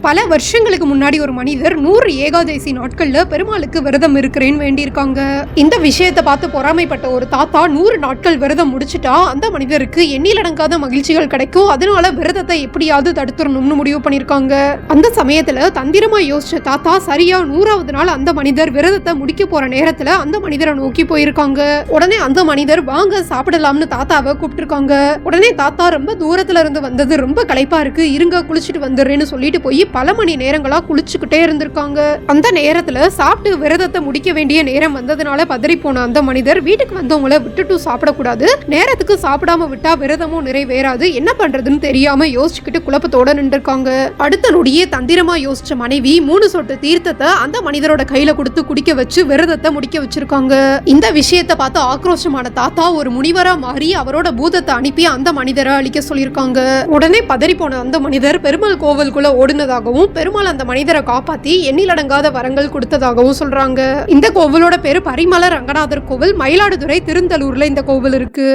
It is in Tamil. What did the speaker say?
பல வருஷங்களுக்கு முன்னாடி ஒரு மனிதர் 100 ஏகாதசி நாட்கள்ல பெருமாளுக்கு விரதம் இருக்கிறேன்னு வேண்டியிருக்காங்க. இந்த விஷயத்தை பார்த்து பொறாமைப்பட்ட ஒரு தாத்தா 100 நாட்கள் விரதம் முடிச்சுட்டா அந்த மனிதருக்கு எண்ணிலடங்காத மகிழ்ச்சிகள் கிடைக்கும், அதனால விரதத்தை எப்படியாவது தடுத்துடணும்னு முடிவு பண்ணிருக்காங்க. அந்த சமயத்துல தந்திரமா யோசிச்ச தாத்தா சரியா 100வது நாள் அந்த மனிதர் விரதத்தை முடிக்க போற நேரத்துல அந்த மனிதரை நோக்கி போயிருக்காங்க. உடனே அந்த மனிதர் வாங்க சாப்பிடலாம்னு தாத்தாவை கூப்பிட்டுருக்காங்க. உடனே தாத்தா ரொம்ப தூரத்துல இருந்து வந்தது, ரொம்ப களைப்பா இருக்கு, இருங்க குளிச்சுட்டு வந்துடுறேன்னு சொல்லிட்டு போய் பல மணி நேரங்களா குளிச்சுக்கிட்டே இருந்திருக்காங்க. அந்த நேரத்துல சாப்பிட்டு விரதத்தை முடிக்க வேண்டிய நேரம் வந்ததுனால பதறி போன அந்த மனிதர் வீட்டுக்கு வந்தவங்களை விட்டுட்டு சாப்பிடக்கூடாது, நேரத்துக்கு சாப்பிடாம விட்டா விரதமும் நிறைவேறாது, என்ன பண்றதுன்னு தெரியாம யோசிச்சுக்கிட்டு குழப்பத்தோட நின்றுருக்காங்க. அடுத்த நொடியே தந்திரமா யோசிச்ச மனைவி 3 சொட்டு தீர்த்தத்தை அந்த மனிதரோட கையில கொடுத்து குடிக்க வச்சு விரதத்தை முடிக்க வச்சிருக்காங்க. இந்த விஷயத்தை பார்த்து ஆக்ரோஷமான தாத்தா ஒரு முனிவரா மாறி அவரோட பூதத்தை அனுப்பி அந்த மனிதரை அழிக்க சொல்லியிருக்காங்க. உடனே பதறி போன அந்த மனிதர் பெருமாள் கோவிலுக்குள்ள ஓடுனதாகவும் பெருமாள் அந்த மனிதரை காப்பாத்தி எண்ணிலடங்காத வரங்கள் கொடுத்ததாகவும் சொல்றாங்க. இந்த கோவிலோட பேரு பரிமள ரங்கநாதர் கோவில். மயிலாடுதுறை திருந்தலூர்ல இந்த கோவில் இருக்கு.